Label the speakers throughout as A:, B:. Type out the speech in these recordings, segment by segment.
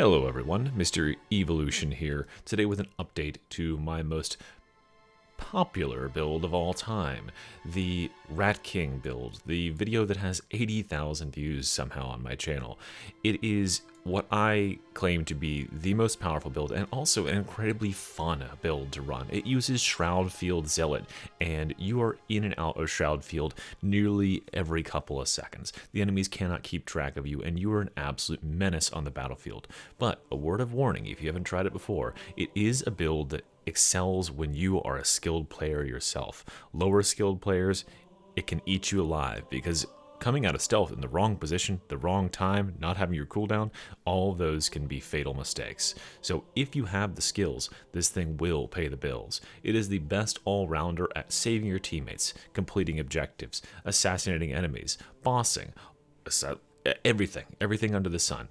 A: Hello everyone, Mr. Evolution here, today with an update to my most popular build of all time, the Rat King build, the video that has 80,000 views somehow on my channel. It is what I claim to be the most powerful build and also an incredibly fun build to run. It uses Shroud Field Zealot, and you are in and out of Shroud Field nearly every couple of seconds. The enemies cannot keep track of you, and you are an absolute menace on the battlefield. But a word of warning, if you haven't tried it before, it is a build that excels when you are a skilled player yourself. Lower skilled players, it can eat you alive, because coming out of stealth in the wrong position, the wrong time, not having your cooldown, all of those can be fatal mistakes. So if you have the skills, this thing will pay the bills. It is the best all-rounder at saving your teammates, completing objectives, assassinating enemies, bossing, everything under the sun.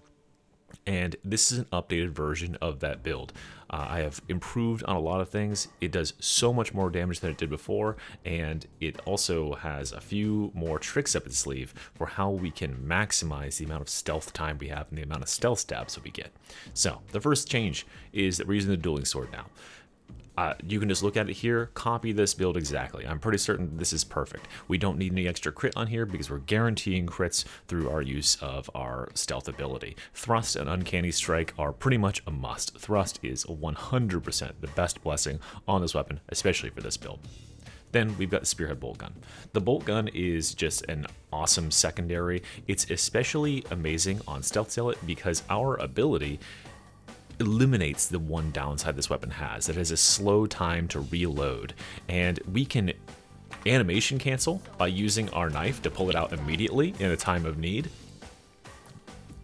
A: And this is an updated version of that build. I have improved on a lot of things. It does so much more damage than it did before, and it also has a few more tricks up its sleeve for how we can maximize the amount of stealth time we have and the amount of stealth stabs that we get. So the first change is that we're using the dueling sword now. You can just look at it here, copy this build exactly. I'm pretty certain this is perfect. We don't need any extra crit on here because we're guaranteeing crits through our use of our stealth ability. Thrust and Uncanny Strike are pretty much a must. Thrust is 100% the best blessing on this weapon, especially for this build. Then we've got the Spearhead Bolt Gun. The Bolt Gun is just an awesome secondary. It's especially amazing on Stealth Zealot because our ability eliminates the one downside this weapon has. It has a slow time to reload, and we can animation cancel by using our knife to pull it out immediately in a time of need.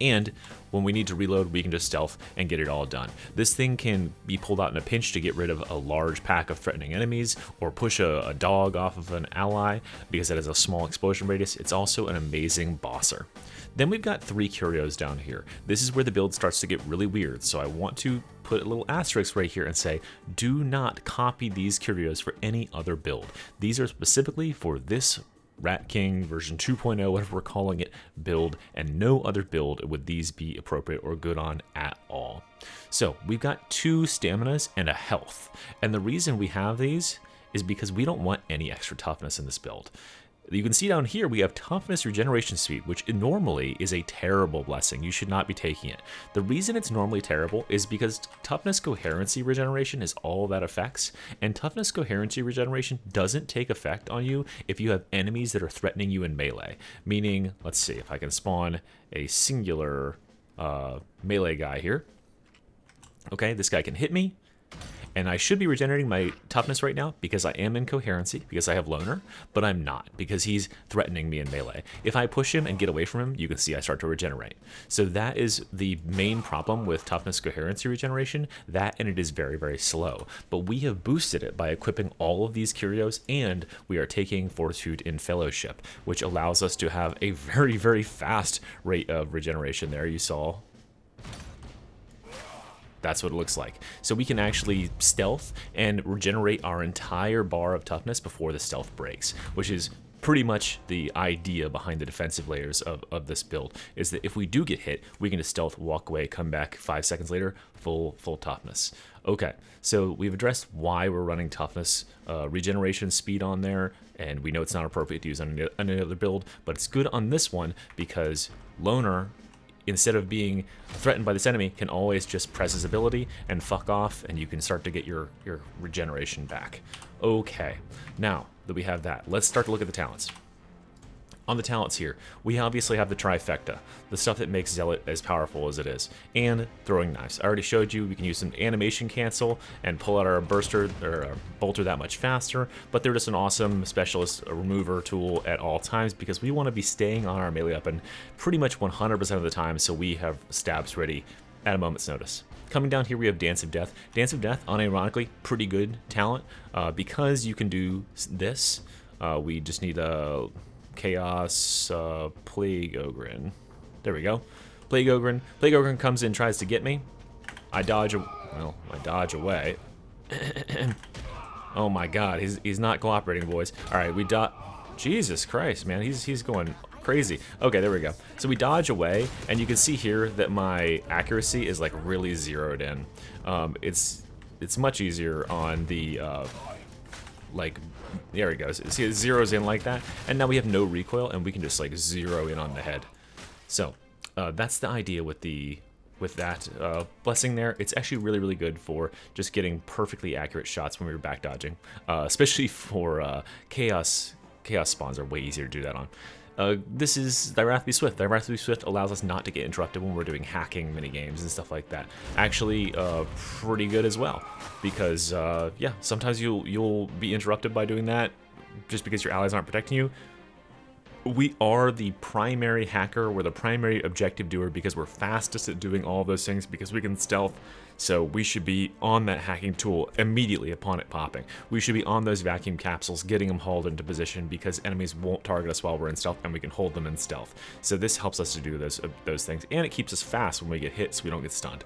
A: And when we need to reload, we can just stealth and get it all done. This thing can be pulled out in a pinch to get rid of a large pack of threatening enemies, or push a dog off of an ally because it has a small explosion radius. It's also an amazing bosser. Then we've got 3 curios down here. This is where the build starts to get really weird, so I want to put a little asterisk right here and say, do not copy these curios for any other build. These are specifically for this Rat King version 2.0, whatever we're calling it, build, and no other build would these be appropriate or good on at all. So we've got 2 staminas and a health, and the reason we have these is because we don't want any extra toughness in this build. You can see down here we have toughness regeneration speed, which normally is a terrible blessing. You should not be taking it. The reason it's normally terrible is because toughness coherency regeneration is all that affects, and toughness coherency regeneration doesn't take effect on you if you have enemies that are threatening you in melee. Meaning, let's see if I can spawn a singular melee guy here. Okay, this guy can hit me, and I should be regenerating my toughness right now because I am in coherency, because I have loner, but I'm not because he's threatening me in melee. If I push him and get away from him, you can see I start to regenerate. So that is the main problem with toughness coherency regeneration, that and it is very, very slow. But we have boosted it by equipping all of these curios, and we are taking Fortitude in Fellowship, which allows us to have a very, very fast rate of regeneration there. You saw that's what it looks like. So we can actually stealth and regenerate our entire bar of toughness before the stealth breaks, which is pretty much the idea behind the defensive layers of this build, is that if we do get hit, we can just stealth, walk away, come back 5 seconds later, full toughness. Okay, so we've addressed why we're running toughness regeneration speed on there, and we know it's not appropriate to use on any other build, but it's good on this one because Loner, instead of being threatened by this enemy, can always just press his ability and fuck off, and you can start to get your regeneration back. Okay, now that we have that, let's start to look at the talents. On the talents here, we obviously have the trifecta, the stuff that makes Zealot as powerful as it is, and throwing knives. I already showed you we can use some animation cancel and pull out our burster or our bolter that much faster, but they're just an awesome specialist remover tool at all times because we want to be staying on our melee weapon pretty much 100% of the time, so we have stabs ready at a moment's notice. Coming down here, we have Dance of Death. Dance of Death, unironically, pretty good talent because you can do this. We just need a Chaos Plague Ogren. There we go. Plague Ogren. Plague Ogren comes in, tries to get me. I dodge away. Oh my god, he's not cooperating, boys. All right, we dot. Jesus Christ, man, he's going crazy. Okay, there we go. So we dodge away, and you can see here that my accuracy is like really zeroed in. It's much easier on the like, there he goes. See, it zeroes in like that, and now we have no recoil, and we can just like zero in on the head. So that's the idea with that blessing there. It's actually really good for just getting perfectly accurate shots when we were back dodging, especially for chaos spawns are way easier to do that on. This is Thy Wrath Be Swift. Thy Wrath Be Swift allows us not to get interrupted when we're doing hacking mini games and stuff like that. Actually, pretty good as well, because yeah, sometimes you'll be interrupted by doing that just because your allies aren't protecting you. We are the primary hacker, we're the primary objective doer because we're fastest at doing all of those things because we can stealth, so we should be on that hacking tool immediately upon it popping. We should be on those vacuum capsules, getting them hauled into position because enemies won't target us while we're in stealth and we can hold them in stealth. So this helps us to do those things, and it keeps us fast when we get hit so we don't get stunned.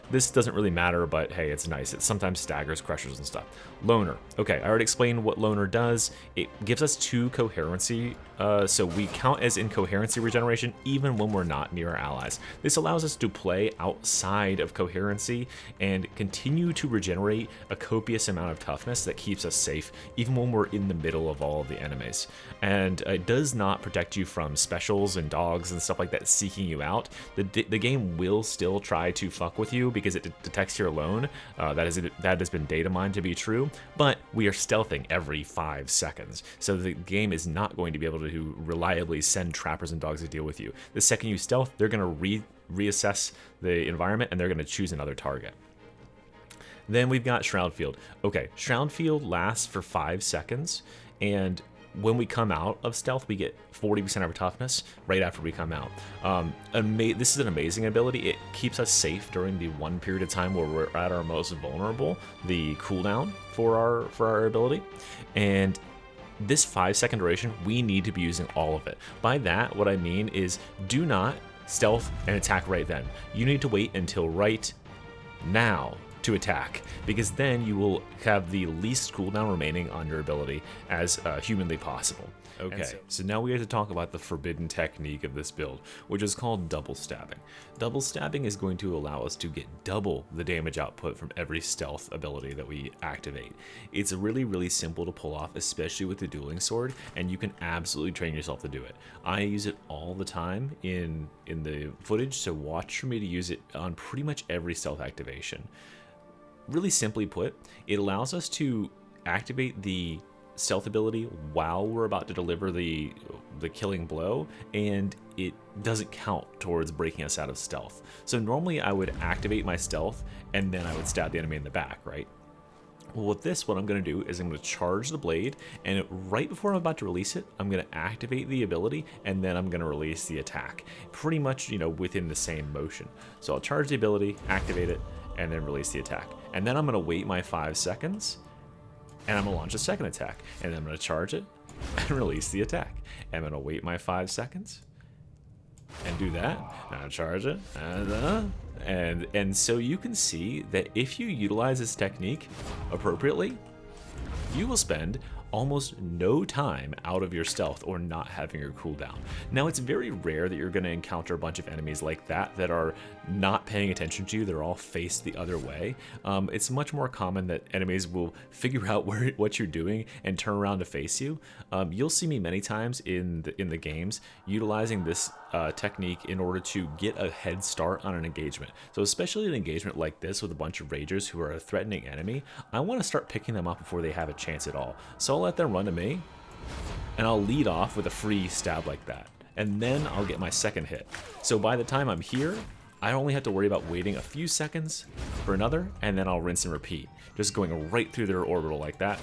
A: This doesn't really matter, but hey, it's nice. It sometimes staggers crushers and stuff. Loner. Okay, I already explained what Loner does. It gives us 2 coherency, so we count as in coherency regeneration even when we're not near our allies. This allows us to play outside of coherency and continue to regenerate a copious amount of toughness that keeps us safe even when we're in the middle of all of the enemies. And it does not protect you from specials and dogs and stuff like that seeking you out. The game will still try to fuck with you because it detects you're alone. That has been data mined to be true, but we are stealthing every 5 seconds, so the game is not going to be able to reliably send trappers and dogs to deal with you. The second you stealth, they're going to reassess the environment and they're going to choose another target. Then we've got Shroud Field. Okay, Shroud Field lasts for 5 seconds, and when we come out of stealth, we get 40% of our toughness right after we come out. This is an amazing ability. It keeps us safe during the one period of time where we're at our most vulnerable, the cooldown for our ability. And this 5 second duration, we need to be using all of it. By that, what I mean is do not stealth and attack right then. You need to wait until right now to attack, because then you will have the least cooldown remaining on your ability as humanly possible. Okay, so now we have to talk about the forbidden technique of this build, which is called double stabbing. Double stabbing is going to allow us to get double the damage output from every stealth ability that we activate. It's really simple to pull off, especially with the dueling sword, and you can absolutely train yourself to do it. I use it all the time in the footage, so watch for me to use it on pretty much every stealth activation. Really simply put, it allows us to activate the stealth ability while we're about to deliver the killing blow, and it doesn't count towards breaking us out of stealth. So normally I would activate my stealth and then I would stab the enemy in the back, right? Well, with this, what I'm going to do is I'm going to charge the blade, and right before I'm about to release it, I'm going to activate the ability, and then I'm going to release the attack. Pretty much, within the same motion. So I'll charge the ability, activate it, and then release the attack. And then I'm going to wait my 5 seconds, and I'm going to launch a second attack. And then I'm going to charge it, and release the attack. And I'm going to wait my 5 seconds, and do that. Now charge it, and so you can see that if you utilize this technique appropriately, you will spend almost no time out of your stealth or not having your cooldown. Now, it's very rare that you're going to encounter a bunch of enemies like that are not paying attention to you. They're all faced the other way. It's much more common that enemies will figure out what you're doing and turn around to face you. You'll see me many times in the games utilizing this technique in order to get a head start on an engagement. So especially an engagement like this with a bunch of ragers who are a threatening enemy, I want to start picking them up before they have a chance at all. So I'll let them run to me, and I'll lead off with a free stab like that, and then I'll get my second hit. So by the time I'm here, I only have to worry about waiting a few seconds for another, and then I'll rinse and repeat, just going right through their orbital like that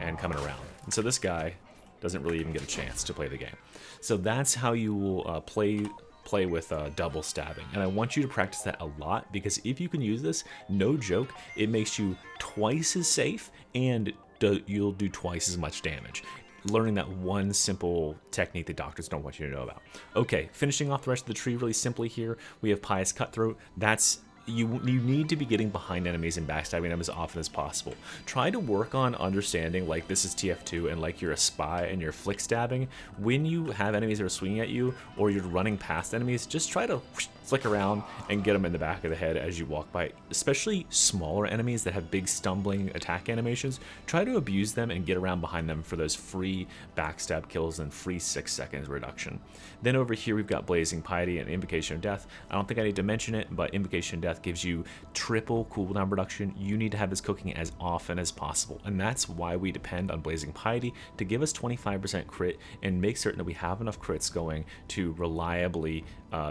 A: and coming around. And so this guy doesn't really even get a chance to play the game. So that's how you will play with double stabbing, and I want you to practice that a lot, because if you can use this, no joke, it makes you twice as safe, and you'll do twice as much damage. Learning that one simple technique that doctors don't want you to know about. Okay, finishing off the rest of the tree really simply here, we have Pious Cutthroat. That's you need to be getting behind enemies and backstabbing them as often as possible. Try to work on understanding, like this is TF2 and like you're a spy and you're flick stabbing. When you have enemies that are swinging at you or you're running past enemies, just try to flick around and get them in the back of the head as you walk by. Especially smaller enemies that have big stumbling attack animations, try to abuse them and get around behind them for those free backstab kills and free 6 seconds reduction. Then over here we've got Blazing Piety and Invocation of Death. I don't think I need to mention it, but Invocation of Death gives you triple cooldown reduction. You need to have this cooking as often as possible, and that's why we depend on Blazing Piety to give us 25% crit and make certain that we have enough crits going to reliably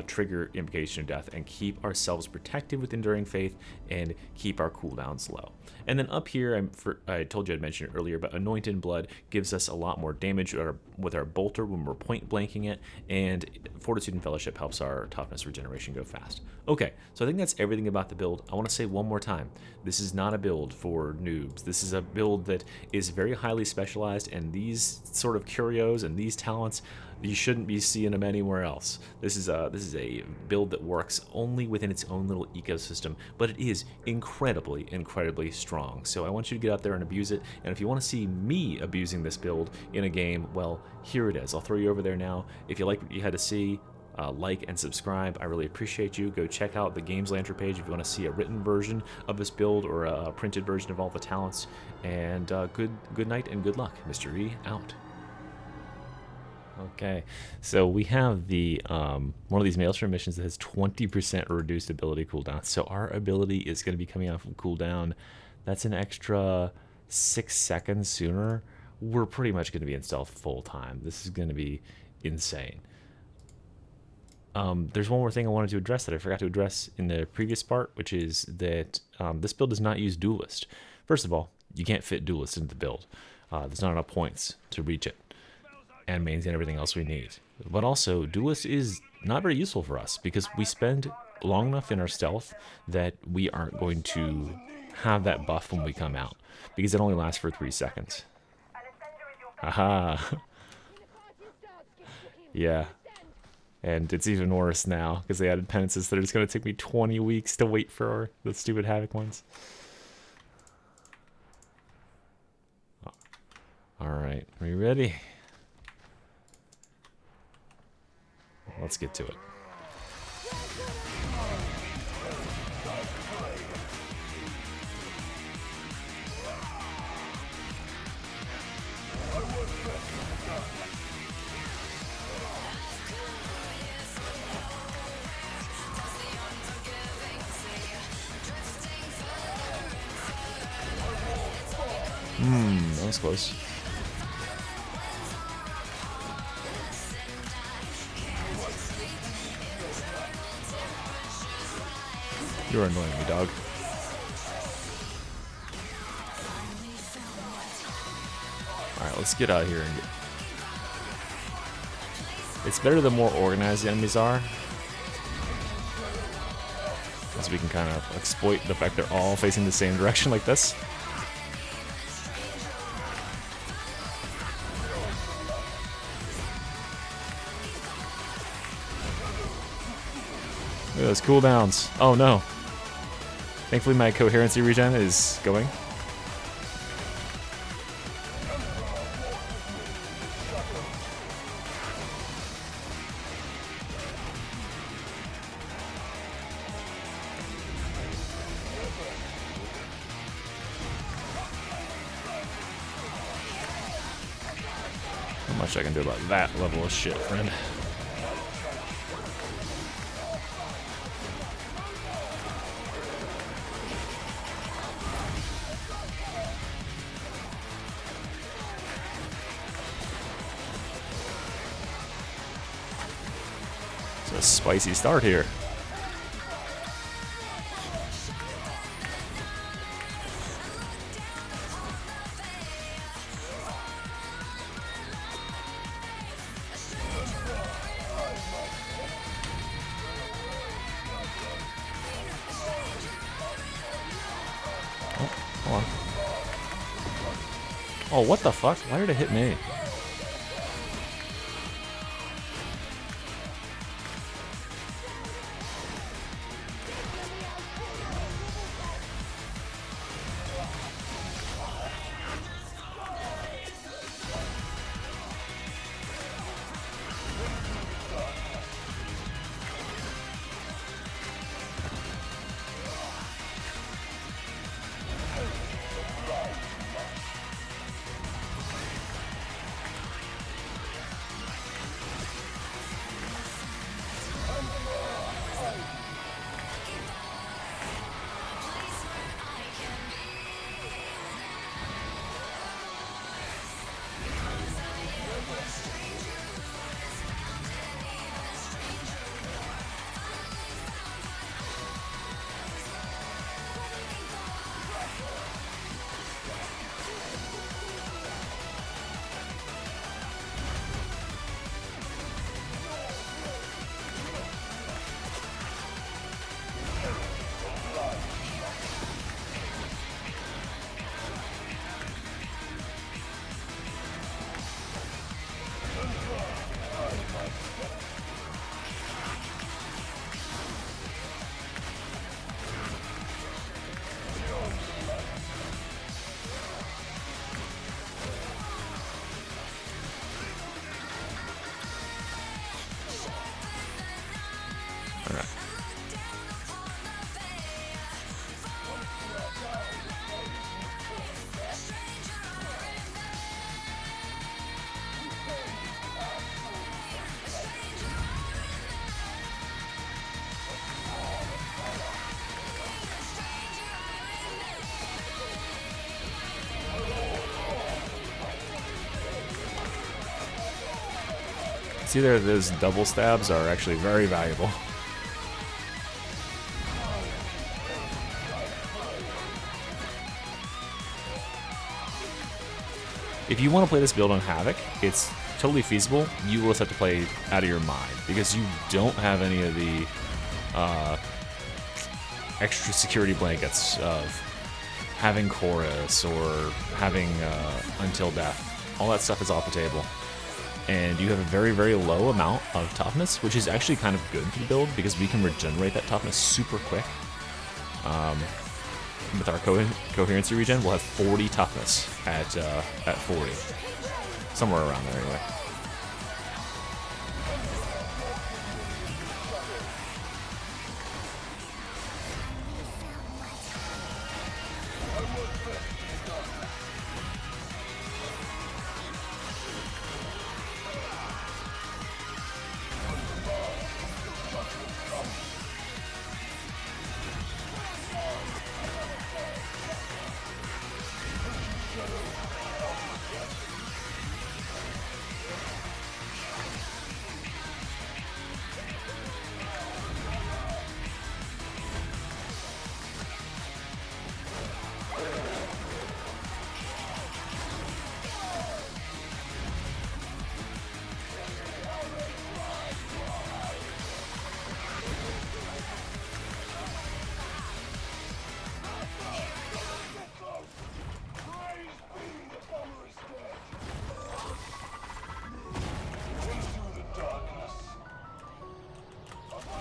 A: trigger Invocation of Death and keep ourselves protected with Enduring Faith and keep our cooldowns low. And then up here, I told you I'd mentioned it earlier, but Anointed Blood gives us a lot more damage with our bolter when we're point blanking it, and Fortitude and Fellowship helps our toughness regeneration go fast. Okay, so I think that's everything about the build. I want to say one more time, this is not a build for noobs. This is a build that is very highly specialized, and these sort of curios and these talents, you shouldn't be seeing them anywhere else. This is a build that works only within its own little ecosystem, but it is incredibly strong. So I want you to get out there and abuse it, and if you want to see me abusing this build in a game, well, here it is. I'll throw you over there now. If you like what you had to see, like and subscribe. I really appreciate you. Go check out the Games Lantern page if you want to see a written version of this build or a printed version of all the talents. And good night and good luck. Mr. E out. Okay, so we have the one of these Maelstrom missions that has 20% reduced ability cooldown. So our ability is going to be coming out from cooldown. That's an extra 6 seconds sooner. We're pretty much going to be in stealth full time. This is going to be insane. There's one more thing I wanted to address that I forgot to address in the previous part, which is that this build does not use Duelist. First of all, you can't fit Duelist into the build. There's not enough points to reach it and maintain everything else we need. But also, Duelist is not very useful for us because we spend long enough in our stealth that we aren't going to have that buff when we come out because it only lasts for 3 seconds. Aha! Yeah. And it's even worse now because they added penances that are just going to take me 20 weeks to wait for the stupid Havoc ones. Alright, are you ready? Let's get to it. That was close. You're annoying me, dog. Alright, let's get out of here and get... It's better the more organized the enemies are, as we can kind of exploit the fact they're all facing the same direction like this. Look at those cooldowns. Oh no. Thankfully my coherency regen is going. Not much I can do about that level of shit, friend. It's a spicy start here. Oh, hold on. Oh, what the fuck? Why did it hit me? It's either those double stabs are actually very valuable. If you want to play this build on Havoc, it's totally feasible. You will just have to play out of your mind because you don't have any of the extra security blankets of having Chorus or having Until Death. All that stuff is off the table. And you have a very, very low amount of toughness, which is actually kind of good for the build because we can regenerate that toughness super quick. With our coherency regen, we'll have 40 toughness at 40. Somewhere around there anyway.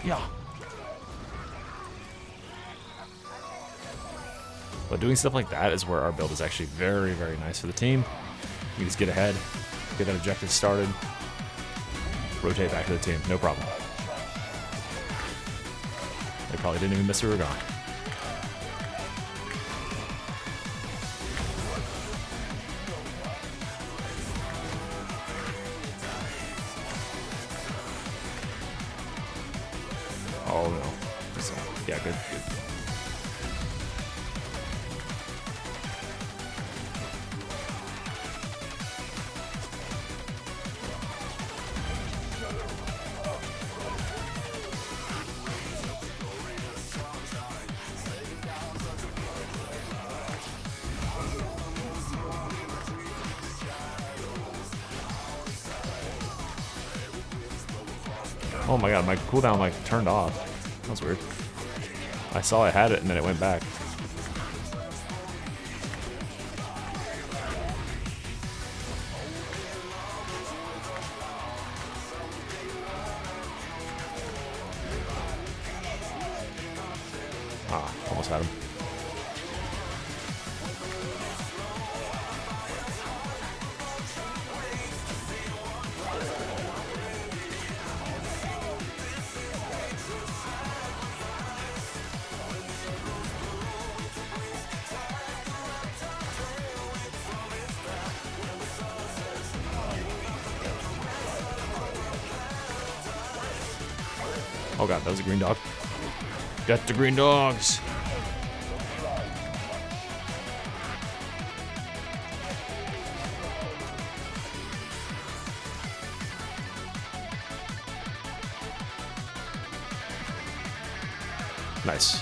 A: Yeah. But doing stuff like that is where our build is actually very, very nice for the team. You just get ahead, get that objective started, rotate back to the team, no problem. They probably didn't even miss we were gone. Oh no. Yeah, good. Oh my god, my cooldown like turned off. That was weird. I saw I had it and then it went back. Ah, almost had him. Oh god, that was a green dog. Get the green dogs! Nice.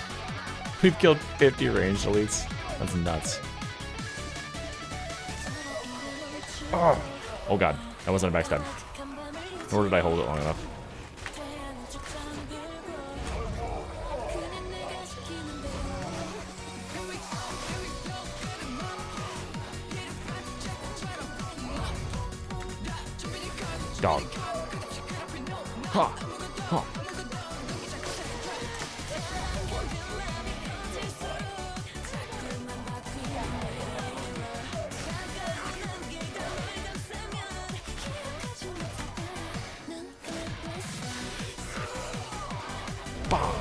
A: We've killed 50 ranged elites. That's nuts. Oh god, that wasn't a backstab. Nor did I hold it long enough. Dog. Ha! Ha! Bah!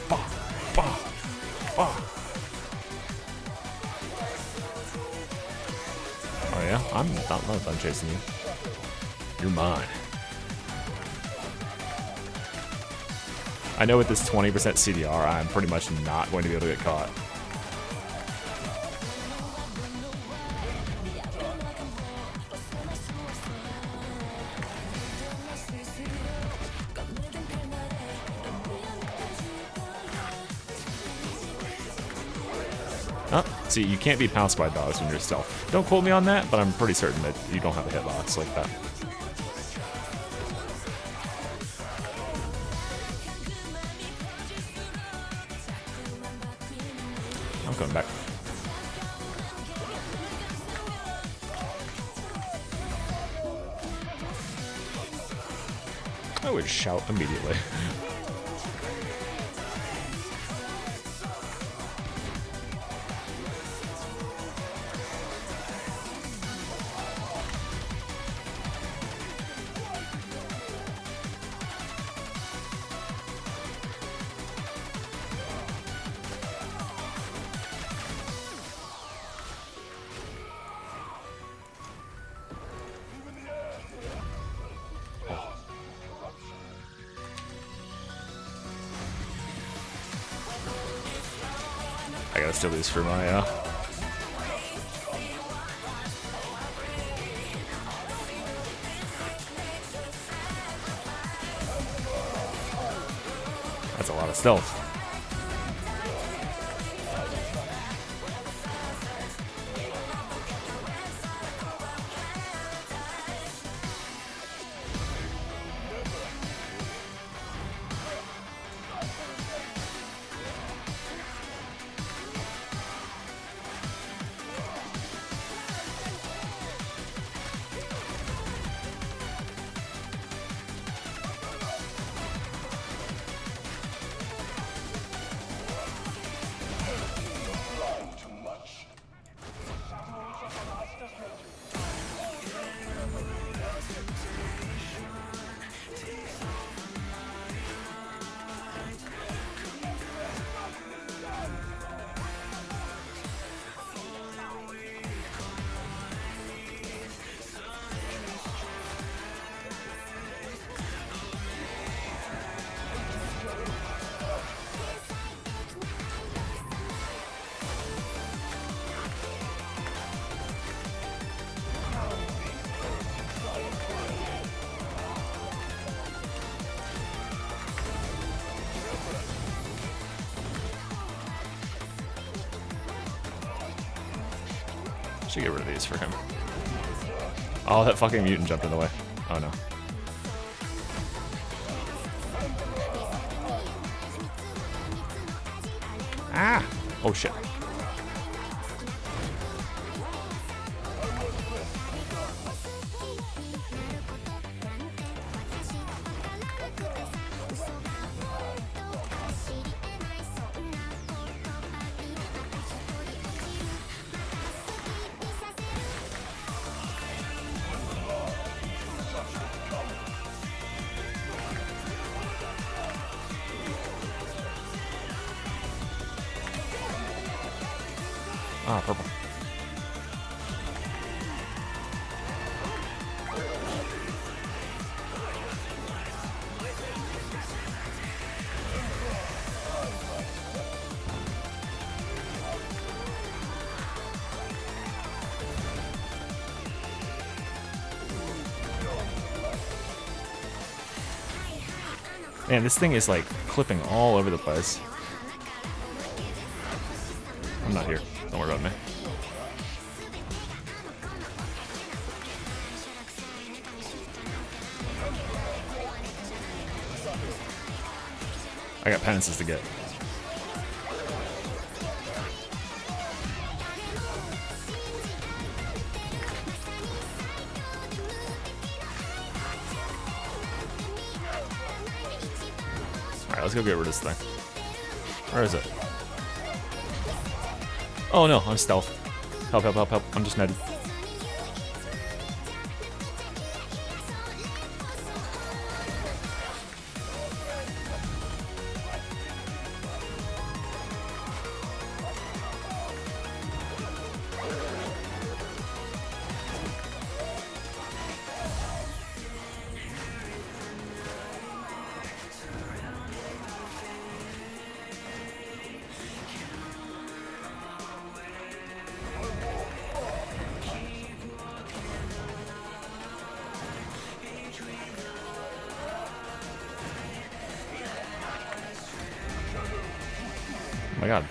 A: Bah! Bah! Bah! Oh yeah? I'm not done chasing you. You're mine. I know with this 20% CDR, I'm pretty much not going to be able to get caught. Oh, see, you can't be pounced by dogs when you're stealth. Don't quote me on that, but I'm pretty certain that you don't have a hitbox like that. I'm coming back. I would shout immediately. I gotta steal these for my, That's a lot of stealth. Should get rid of these for him. Oh, that fucking mutant jumped in the way. Oh no. Ah! Oh shit. Ah, purple. Man, this thing is like clipping all over the place. I'm not here. Don't worry about me. I got penances to get. Alright, let's go get rid of this thing. Where is it? Oh no, I'm stealth. Help, help, help, help. I'm just netted. Oh my god.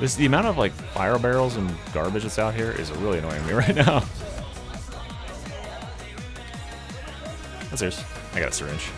A: The amount of like fire barrels and garbage that's out here is really annoying me right now. What's yours? I got a syringe.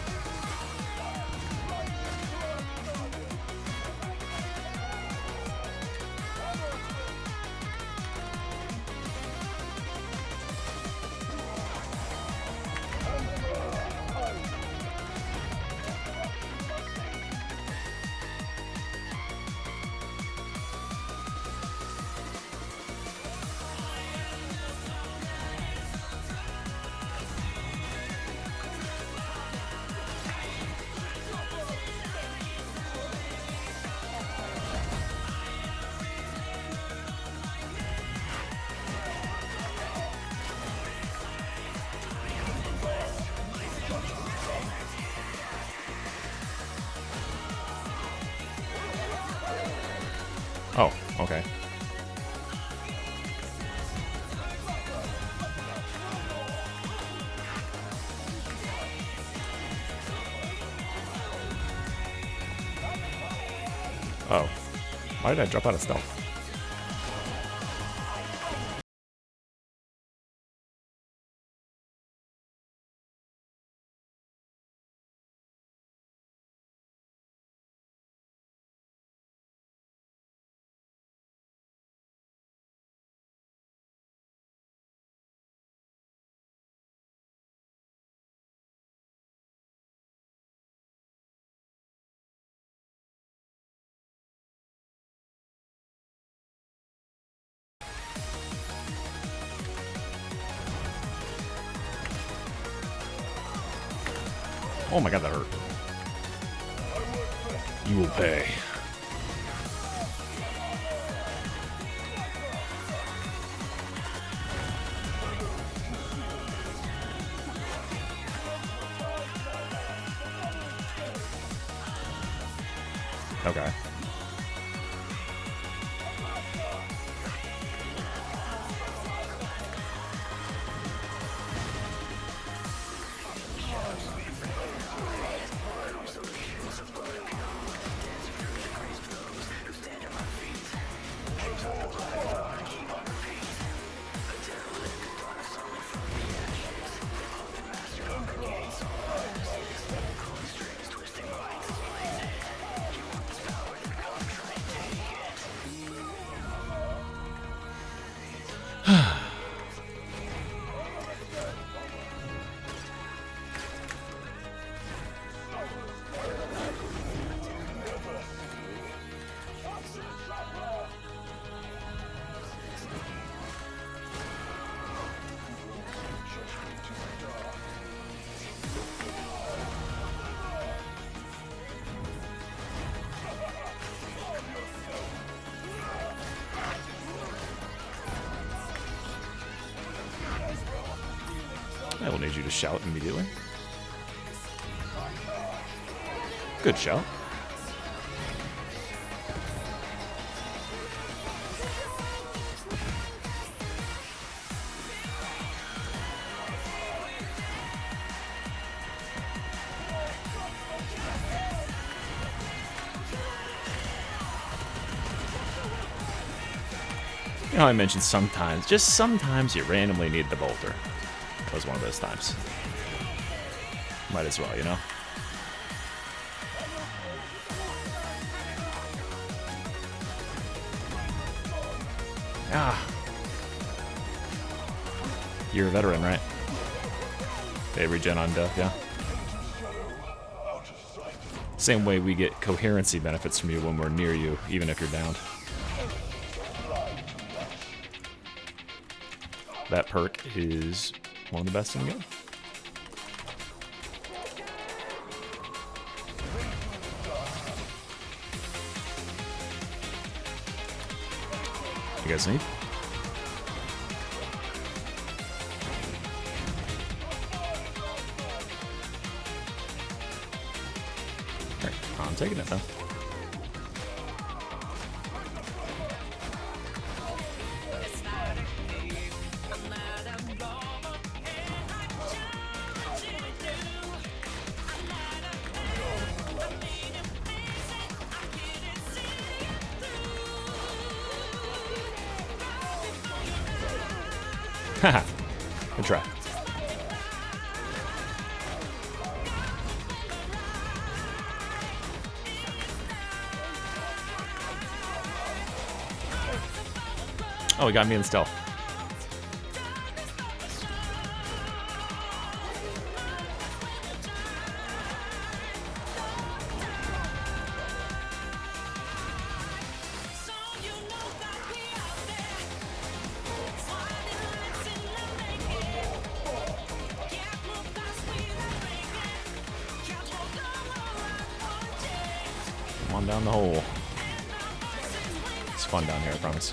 A: Oh, okay. Oh. Why did I drop out of stealth? Oh my god, that hurt. You will pay. Okay. I will need you to shout immediately. Good shout. You know, I mentioned sometimes, just sometimes you randomly need the bolter. That was one of those times. Might as well, you know? Ah. You're a veteran, right? They regen on death, yeah? Same way we get coherency benefits from you when we're near you, even if you're downed. That perk is one of the best in the game. You guys need? Alright, I'm taking it though. Haha. Good try. Oh, he got me in stealth. Come on down the hole. It's fun down here, I promise.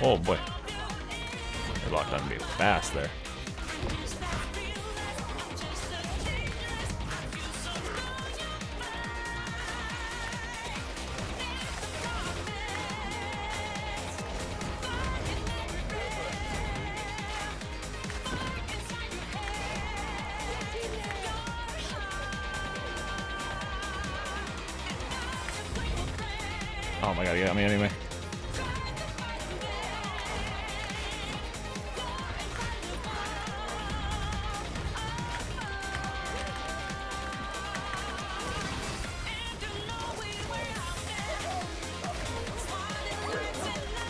A: Oh boy. They locked on me fast there. Oh my god, he got me anyway.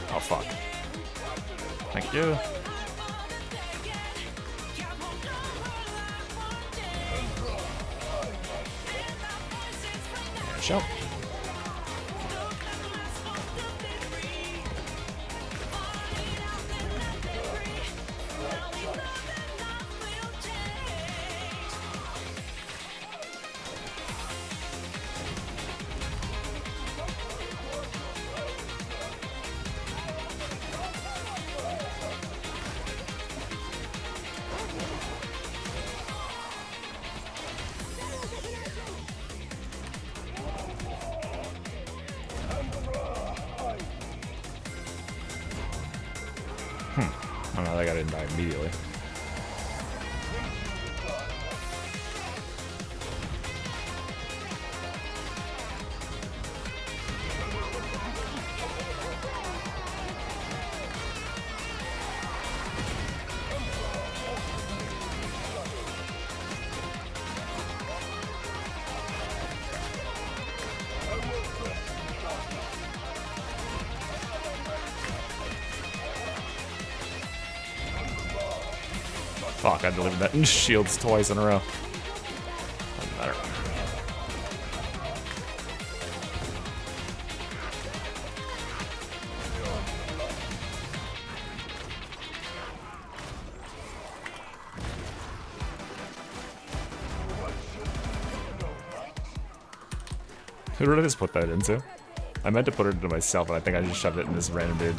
A: Oh fuck. Thank you. Yeah, show. Oh no, that guy didn't die immediately. Fuck, I delivered that in shields twice in a row. Doesn't matter. Who did I just put that into? I meant to put it into myself, and I think I just shoved it in this random dude.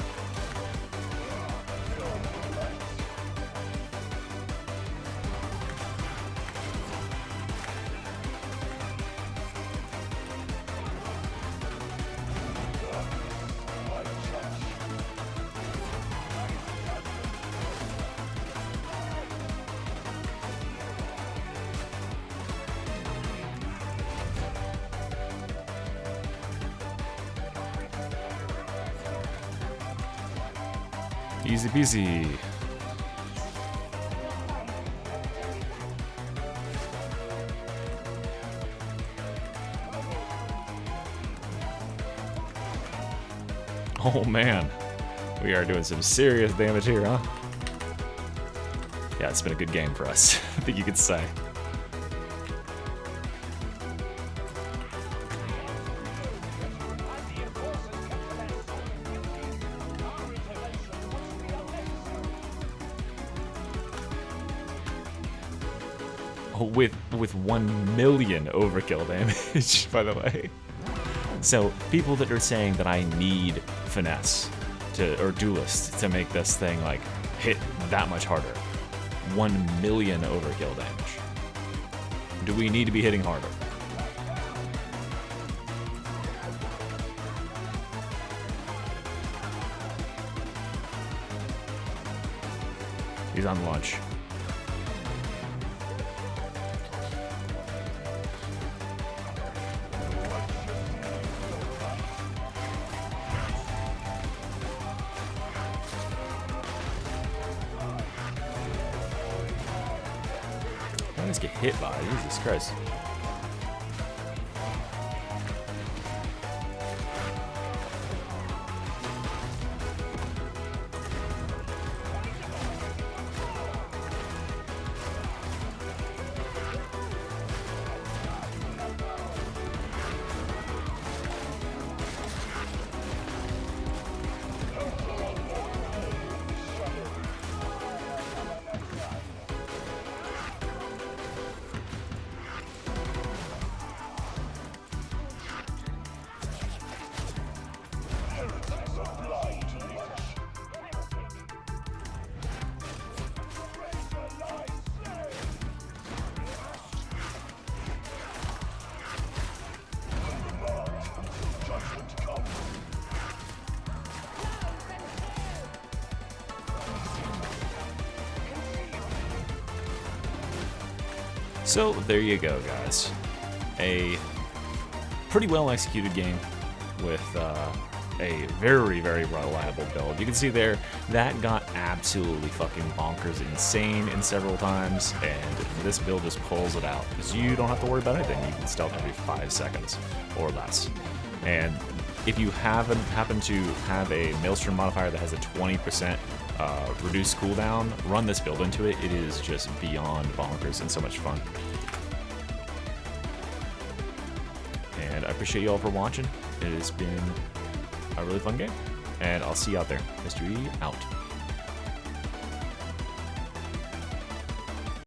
A: Easy peasy. Oh man, we are doing some serious damage here, huh? Yeah, it's been a good game for us, I think you could say. With 1 million overkill damage, by the way.
B: So people that are saying that I need finesse or duelist to make this thing like hit that much harder. 1 million overkill damage. Do we need to be hitting harder? He's on lunch. I just get hit by it. Jesus Christ. So there you go, guys. A pretty well executed game with a very, very reliable build. You can see there, that got absolutely fucking bonkers insane in several times, and this build just pulls it out, because you don't have to worry about anything. You can stealth every 5 seconds or less. And if you happen to have a Maelstrom modifier that has a 20% reduced cooldown, run this build into it. It is just beyond bonkers and so much fun. And I appreciate you all for watching. It has been a really fun game, and I'll see you out there. Mystery out.